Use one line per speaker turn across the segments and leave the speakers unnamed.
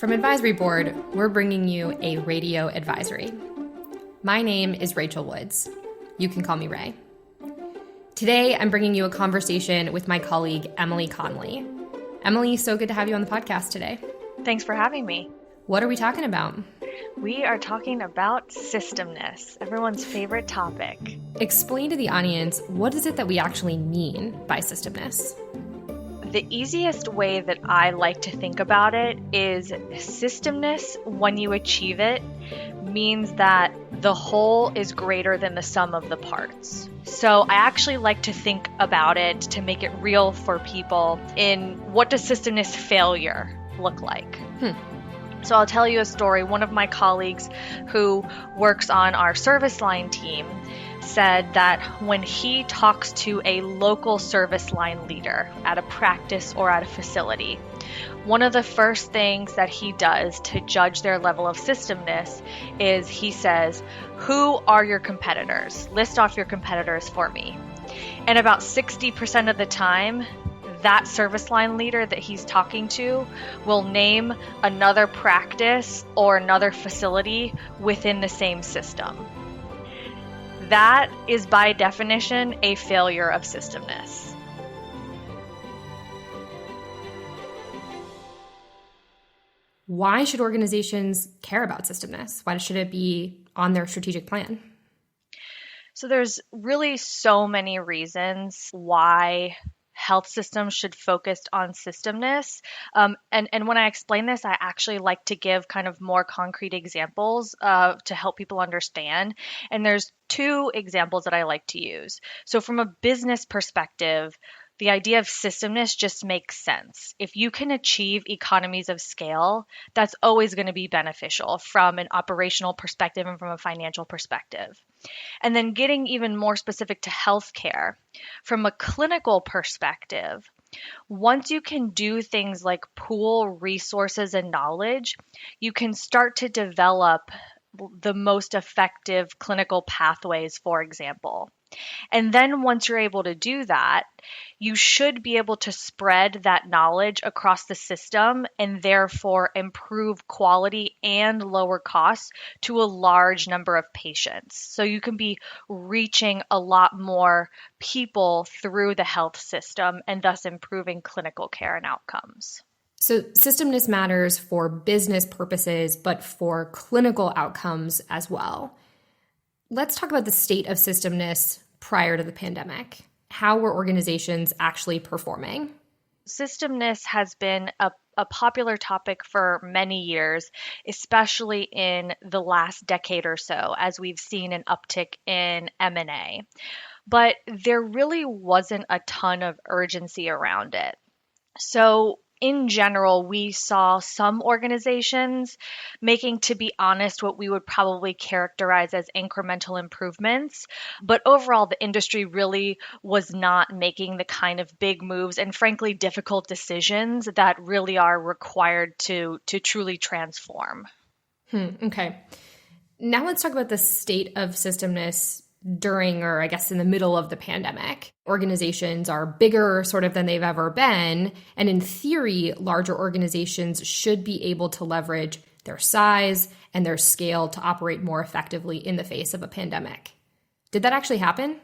From Advisory Board, we're bringing you a radio advisory. My name is Rachel Woods. You can call me Ray. Today, I'm bringing you a conversation with my colleague, Emily Connelly. Emily, so good to have you on the podcast today.
Thanks for having me.
What are we talking about?
We are talking about systemness, everyone's favorite topic.
Explain to the audience, what is it that we actually mean by systemness?
The easiest way that I like to think about it is systemness, when you achieve it, means that the whole is greater than the sum of the parts. So I actually like to think about it to make it real for people in what does systemness failure look like? So I'll tell you a story. One of my colleagues who works on our service line team said that when he talks to a local service line leader at a practice or at a facility, one of the first things that he does to judge their level of systemness is he says, "Who are your competitors? List off your competitors for me." And about 60% of the time, that service line leader that he's talking to will name another practice or another facility within the same system. That is by definition a failure of systemness.
Why should organizations care about systemness? Why should it be on their strategic plan?
So there's really so many reasons why health systems should focus on systemness. And when I explain this, I actually like to give kind of more concrete examples to help people understand. And there's two examples that I like to use. So from a business perspective, the idea of systemness just makes sense. If you can achieve economies of scale, that's always going to be beneficial from an operational perspective and from a financial perspective. And then getting even more specific to healthcare, from a clinical perspective, once you can do things like pool resources and knowledge, you can start to develop the most effective clinical pathways, for example. And then once you're able to do that, you should be able to spread that knowledge across the system and therefore improve quality and lower costs to a large number of patients. So you can be reaching a lot more people through the health system and thus improving clinical care and outcomes.
So systemness matters for business purposes, but for clinical outcomes as well. Let's talk about the state of systemness prior to the pandemic. How were organizations actually performing?
Systemness has been a popular topic for many years, especially in the last decade or so, as we've seen an uptick in M&A. But there really wasn't a ton of urgency around it. So in general, we saw some organizations making, to be honest, what we would probably characterize as incremental improvements. But overall, the industry really was not making the kind of big moves and frankly difficult decisions that really are required to truly transform.
Okay. Now let's talk about the state of systemness during, or I guess in the middle of the pandemic. Organizations are bigger sort of than they've ever been. And in theory, larger organizations should be able to leverage their size and their scale to operate more effectively in the face of a pandemic. Did that actually happen?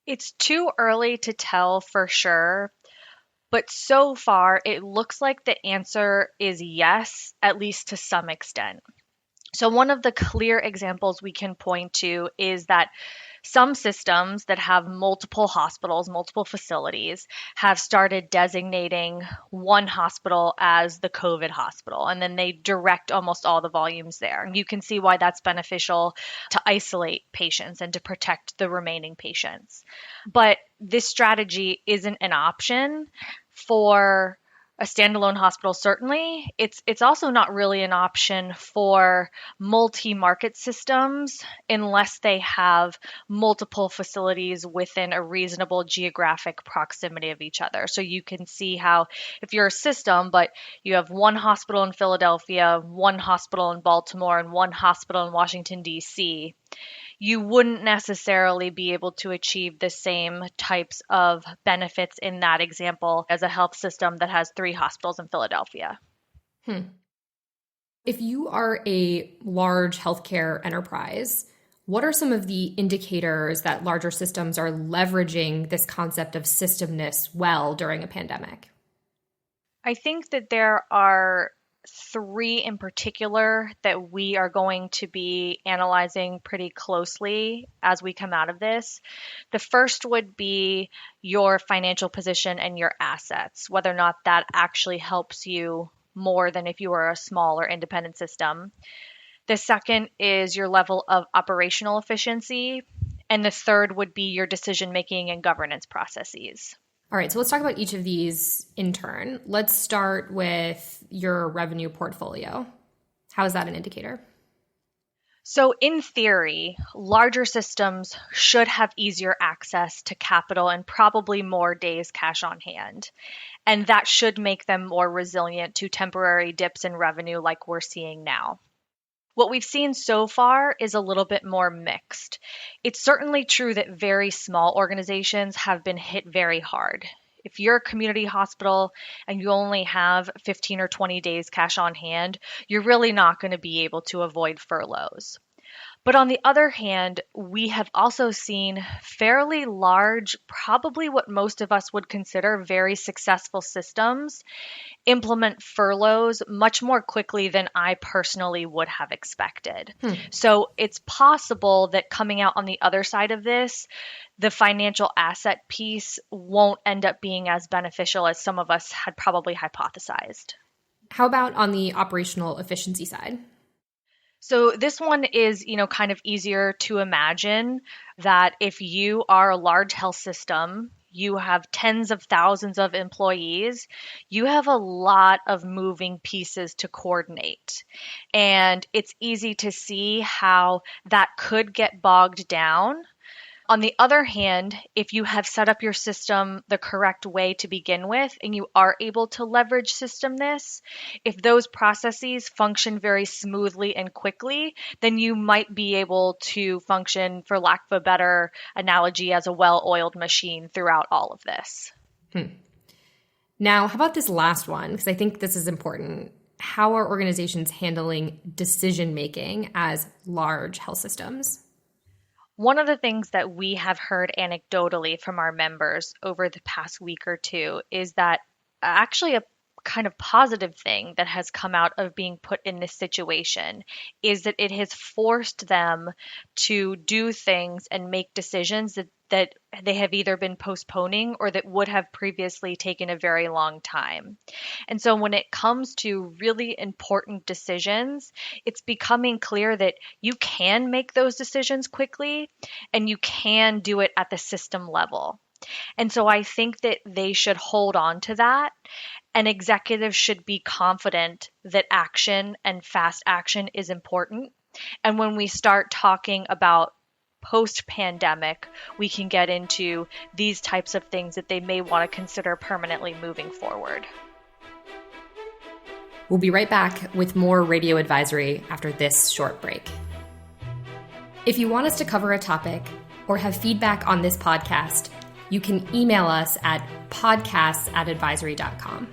It's too early to tell for sure, but so far it looks like the answer is yes, at least to some extent. So one of the clear examples we can point to is that some systems that have multiple hospitals, multiple facilities, have started designating one hospital as the COVID hospital, and then they direct almost all the volumes there. And you can see why that's beneficial to isolate patients and to protect the remaining patients. But this strategy isn't an option for a standalone hospital, certainly. It's also not really an option for multi-market systems unless they have multiple facilities within a reasonable geographic proximity of each other. So you can see how if you're a system, but you have one hospital in Philadelphia, one hospital in Baltimore, and one hospital in Washington, D.C., you wouldn't necessarily be able to achieve the same types of benefits in that example as a health system that has 3 hospitals in Philadelphia.
If you are a large healthcare enterprise, what are some of the indicators that larger systems are leveraging this concept of systemness well during a pandemic?
I think that there are three in particular that we are going to be analyzing pretty closely as we come out of this. The first would be your financial position and your assets, whether or not that actually helps you more than if you were a small or independent system. The second is your level of operational efficiency. And the third would be your decision making and governance processes.
All right, so let's talk about each of these in turn. Let's start with your revenue portfolio. How is that an indicator?
So, in theory, larger systems should have easier access to capital and probably more days cash on hand. And that should make them more resilient to temporary dips in revenue like we're seeing now. What we've seen so far is a little bit more mixed. It's certainly true that very small organizations have been hit very hard. If you're a community hospital and you only have 15 or 20 days cash on hand, you're really not going to be able to avoid furloughs. But on the other hand, we have also seen fairly large, probably what most of us would consider very successful systems implement furloughs much more quickly than I personally would have expected. So it's possible that coming out on the other side of this, the financial asset piece won't end up being as beneficial as some of us had probably hypothesized.
How about on the operational efficiency side?
So this one is, kind of easier to imagine that if you are a large health system, you have tens of thousands of employees, you have a lot of moving pieces to coordinate. And it's easy to see how that could get bogged down. On the other hand, if you have set up your system the correct way to begin with and you are able to leverage Systemness, if those processes function very smoothly and quickly, then you might be able to function, for lack of a better analogy, as a well-oiled machine throughout all of this.
Now, how about this last one? Because I think this is important. How are organizations handling decision-making as large health systems?
One of the things that we have heard anecdotally from our members over the past week or two is that actually a kind of positive thing that has come out of being put in this situation is that it has forced them to do things and make decisions that they have either been postponing or that would have previously taken a very long time. And so when it comes to really important decisions, it's becoming clear that you can make those decisions quickly and you can do it at the system level. And so I think that they should hold on to that, and executives should be confident that action and fast action is important. And when we start talking about post-pandemic, we can get into these types of things that they may want to consider permanently moving forward.
We'll be right back with more Radio Advisory after this short break. If you want us to cover a topic or have feedback on this podcast, you can email us at podcasts@advisory.com.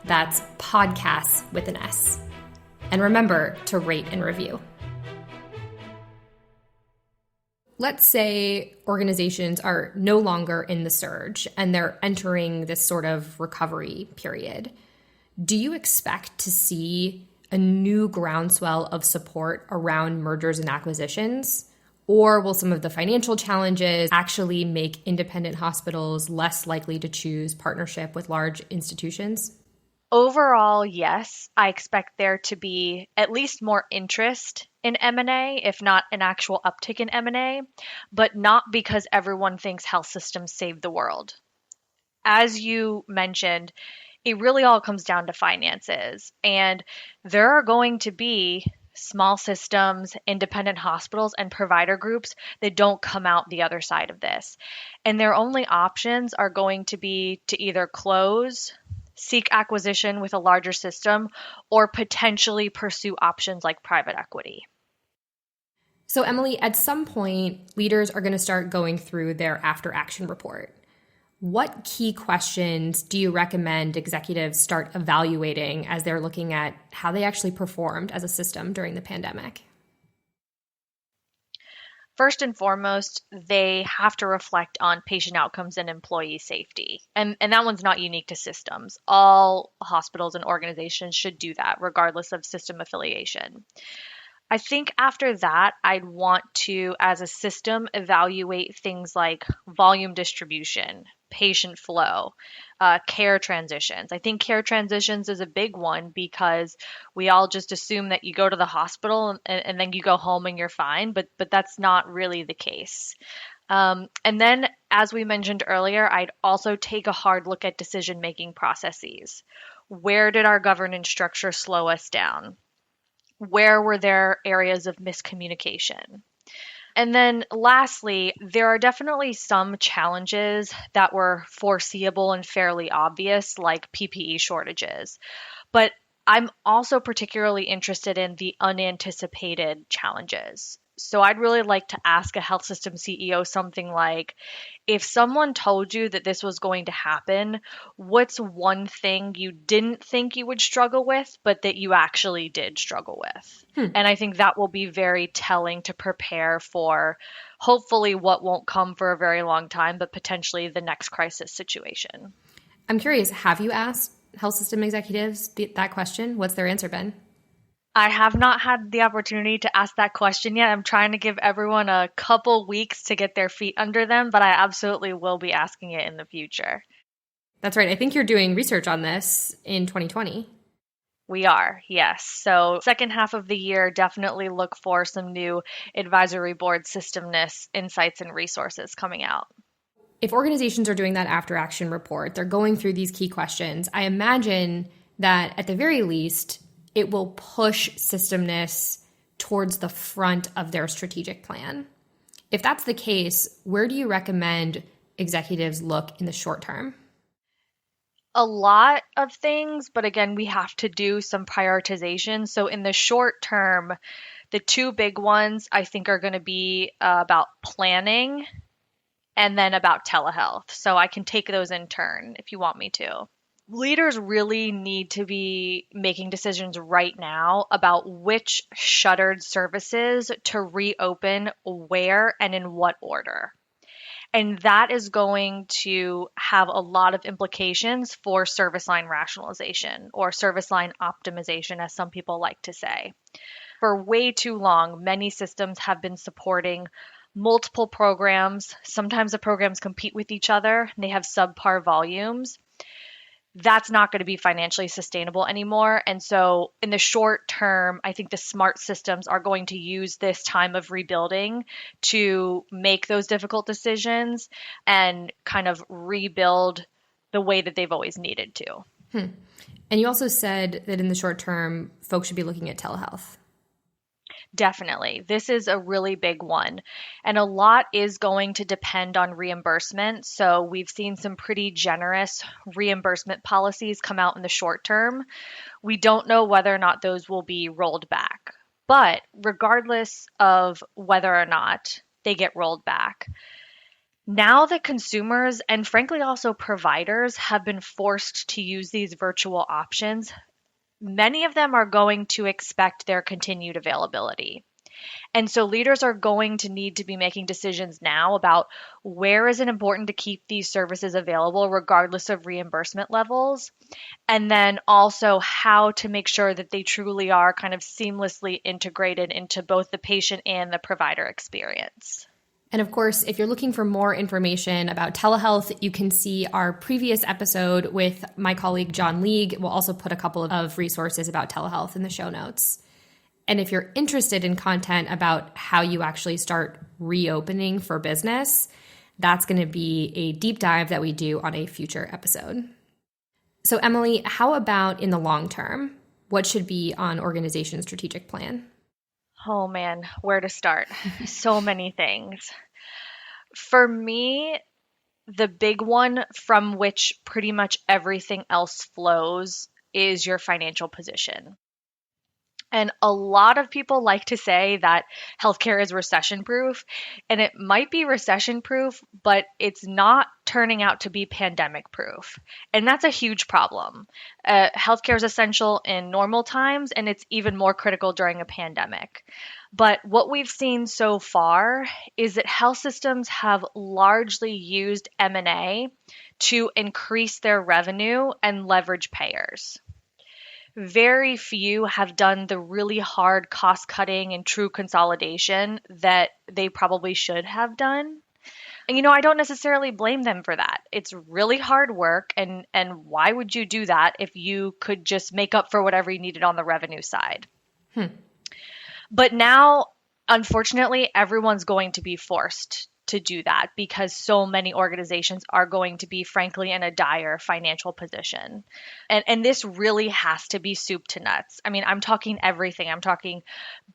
That's podcasts with an S. And remember to rate and review. Let's say organizations are no longer in the surge and they're entering this sort of recovery period. Do you expect to see a new groundswell of support around mergers and acquisitions? Or will some of the financial challenges actually make independent hospitals less likely to choose partnership with large institutions?
Overall, yes, I expect there to be at least more interest in M&A, if not an actual uptick in M&A, but not because everyone thinks health systems save the world. As you mentioned, it really all comes down to finances, and there are going to be small systems, independent hospitals, and provider groups that don't come out the other side of this. And their only options are going to be to either close, seek acquisition with a larger system, or potentially pursue options like private equity.
So, Emily, at some point, leaders are going to start going through their after-action report. What key questions do you recommend executives start evaluating as they're looking at how they actually performed as a system during the pandemic?
First and foremost, they have to reflect on patient outcomes and employee safety. And that one's not unique to systems. All hospitals and organizations should do that, regardless of system affiliation. I think after that, I'd want to, as a system, evaluate things like volume distribution, patient flow, care transitions. I think care transitions is a big one because we all just assume that you go to the hospital and then you go home and you're fine, but that's not really the case. And then, as we mentioned earlier, I'd also take a hard look at decision-making processes. Where did our governance structure slow us down? Where were there areas of miscommunication? And then lastly, there are definitely some challenges that were foreseeable and fairly obvious, like PPE shortages. But I'm also particularly interested in the unanticipated challenges. So I'd really like to ask a health system CEO something like, if someone told you that this was going to happen, what's one thing you didn't think you would struggle with, but that you actually did struggle with? And I think that will be very telling to prepare for hopefully what won't come for a very long time, but potentially the next crisis situation.
I'm curious, have you asked health system executives that question? What's their answer been?
I have not had the opportunity to ask that question yet. I'm trying to give everyone a couple weeks to get their feet under them, but I absolutely will be asking it in the future.
That's right. I think you're doing research on this in 2020.
We are, yes. So second half of the year, definitely look for some new advisory board systemness insights and resources coming out.
If organizations are doing that after action report, they're going through these key questions. I imagine that at the very least, it will push systemness towards the front of their strategic plan. If that's the case, where do you recommend executives look in the short term?
A lot of things, but again, we have to do some prioritization. So in the short term, the two big ones I think are going to be about planning and then about telehealth. So I can take those in turn if you want me to. Leaders really need to be making decisions right now about which shuttered services to reopen, where, and in what order. And that is going to have a lot of implications for service line rationalization or service line optimization, as some people like to say. For way too long, many systems have been supporting multiple programs. Sometimes the programs compete with each other and they have subpar volumes. That's not going to be financially sustainable anymore. And so in the short term, I think the smart systems are going to use this time of rebuilding to make those difficult decisions and kind of rebuild the way that they've always needed to.
And you also said that in the short term, folks should be looking at telehealth.
Definitely. This is a really big one. And a lot is going to depend on reimbursement. So we've seen some pretty generous reimbursement policies come out in the short term. We don't know whether or not those will be rolled back. But regardless of whether or not they get rolled back, now that consumers and frankly also providers have been forced to use these virtual options, many of them are going to expect their continued availability. And so leaders are going to need to be making decisions now about where is it important to keep these services available regardless of reimbursement levels, and then also how to make sure that they truly are kind of seamlessly integrated into both the patient and the provider experience.
And of course, if you're looking for more information about telehealth, you can see our previous episode with my colleague John League. We'll also put a couple of resources about telehealth in the show notes. And if you're interested in content about how you actually start reopening for business, that's going to be a deep dive that we do on a future episode. So Emily, how about in the long term? What should be on organization's strategic plan?
Oh man, where to start? So many things. For me, the big one from which pretty much everything else flows is your financial position. And a lot of people like to say that healthcare is recession proof, and it might be recession proof, but it's not turning out to be pandemic proof. And that's a huge problem. Healthcare is essential in normal times, and it's even more critical during a pandemic. But what we've seen so far is that health systems have largely used M&A to increase their revenue and leverage payers. Very few have done the really hard cost cutting and true consolidation that they probably should have done. And I don't necessarily blame them for that. It's really hard work, and why would you do that if you could just make up for whatever you needed on the revenue side? But now, unfortunately, everyone's going to be forced to do that because so many organizations are going to be, frankly, in a dire financial position. And this really has to be soup to nuts. I mean, I'm talking everything. I'm talking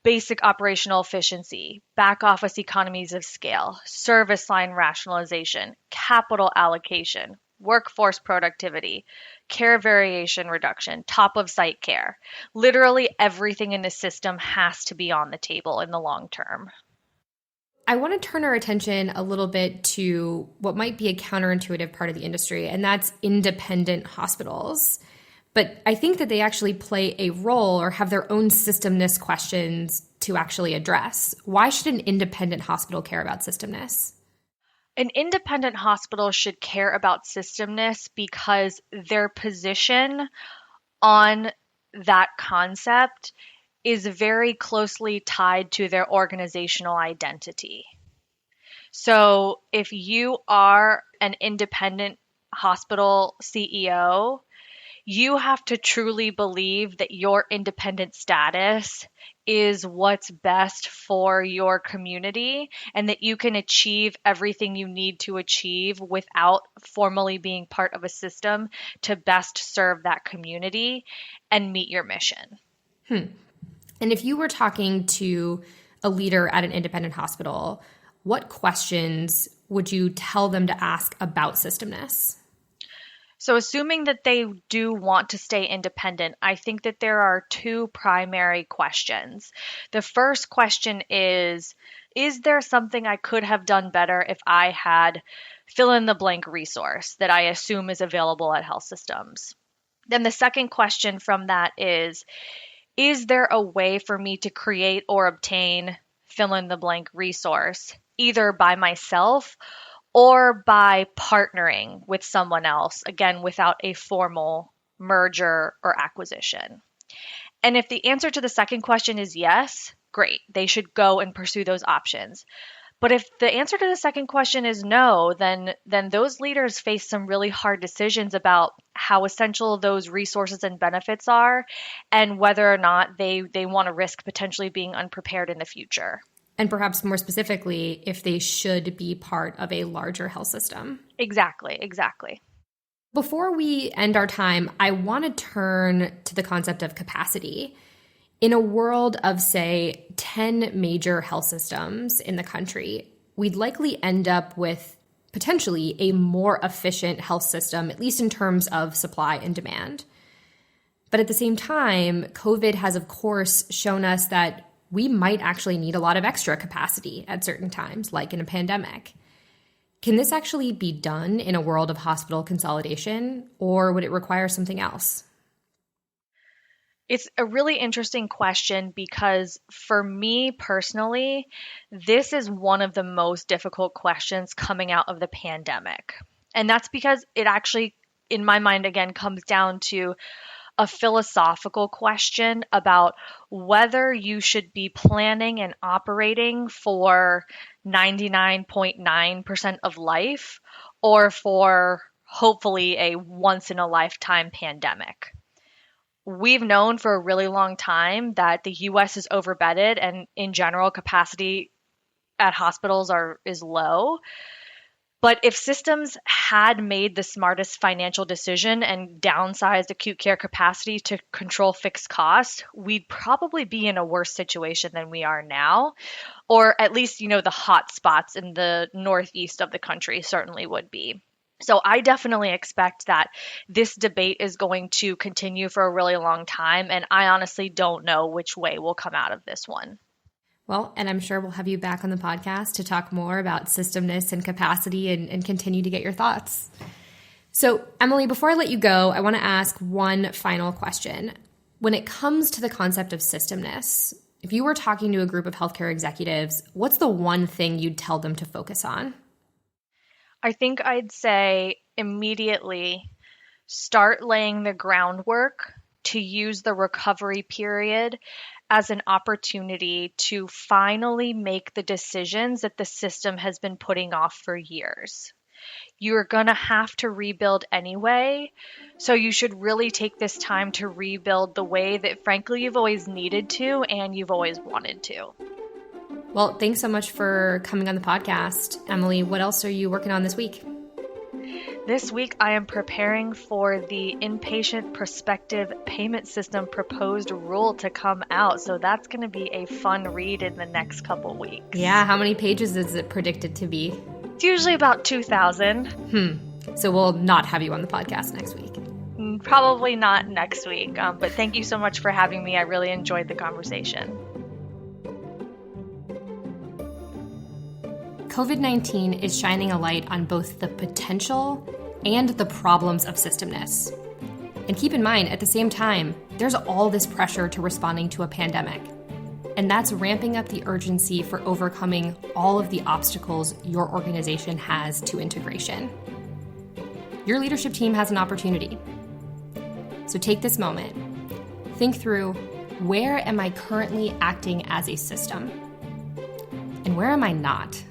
basic operational efficiency, back office economies of scale, service line rationalization, capital allocation, workforce productivity, care variation reduction, top of site care. Literally everything in the system has to be on the table in the long term.
I want to turn our attention a little bit to what might be a counterintuitive part of the industry, and that's independent hospitals. But I think that they actually play a role or have their own systemness questions to actually address. Why should an independent hospital care about systemness?
An independent hospital should care about systemness because their position on that concept is very closely tied to their organizational identity. So if you are an independent hospital CEO, you have to truly believe that your independent status is what's best for your community and that you can achieve everything you need to achieve without formally being part of a system to best serve that community and meet your mission.
And if you were talking to a leader at an independent hospital, what questions would you tell them to ask about systemness?
So assuming that they do want to stay independent, I think that there are two primary questions. The first question is there something I could have done better if I had fill in the blank resource that I assume is available at health systems? Then the second question from that is there a way for me to create or obtain fill in the blank resource, either by myself or by partnering with someone else, again, without a formal merger or acquisition? And if the answer to the second question is yes, great, they should go and pursue those options. But if the answer to the second question is no, then those leaders face some really hard decisions about how essential those resources and benefits are and whether or not they want to risk potentially being unprepared in the future.
And perhaps more specifically, if they should be part of a larger health system.
Exactly.
Before we end our time, I want to turn to the concept of capacity. In a world of, say, 10 major health systems in the country, we'd likely end up with potentially a more efficient health system, at least in terms of supply and demand. But at the same time, COVID has, of course, shown us that we might actually need a lot of extra capacity at certain times, like in a pandemic. Can this actually be done in a world of hospital consolidation, or would it require something else?
It's a really interesting question because for me personally, this is one of the most difficult questions coming out of the pandemic. And that's because it actually, in my mind, again, comes down to a philosophical question about whether you should be planning and operating for 99.9% of life or for hopefully a once in a lifetime pandemic. We've known for a really long time that the US is overbedded and in general capacity at hospitals is low. But if systems had made the smartest financial decision and downsized acute care capacity to control fixed costs, we'd probably be in a worse situation than we are now. Or at least, the hot spots in the northeast of the country certainly would be. So I definitely expect that this debate is going to continue for a really long time, and I honestly don't know which way will come out of this one.
Well, and I'm sure we'll have you back on the podcast to talk more about systemness and capacity and continue to get your thoughts. So, Emily, before I let you go, I want to ask one final question. When it comes to the concept of systemness, if you were talking to a group of healthcare executives, what's the one thing you'd tell them to focus on?
I think I'd say immediately start laying the groundwork to use the recovery period as an opportunity to finally make the decisions that the system has been putting off for years. You're going to have to rebuild anyway, so you should really take this time to rebuild the way that, frankly, you've always needed to and you've always wanted to.
Well, thanks so much for coming on the podcast. Emily, what else are you working on this week?
This week, I am preparing for the inpatient prospective payment system proposed rule to come out. So that's going to be a fun read in the next couple weeks.
Yeah, how many pages is it predicted to be?
It's usually about 2,000.
So we'll not have you on the podcast next week.
Probably not next week. But thank you so much for having me. I really enjoyed the conversation.
COVID-19 is shining a light on both the potential and the problems of systemness. And keep in mind, at the same time, there's all this pressure to responding to a pandemic. And that's ramping up the urgency for overcoming all of the obstacles your organization has to integration. Your leadership team has an opportunity. So take this moment. Think through, where am I currently acting as a system? And where am I not?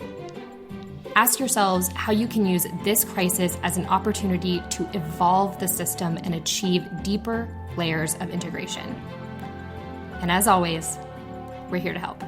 Ask yourselves how you can use this crisis as an opportunity to evolve the system and achieve deeper layers of integration. And as always, we're here to help.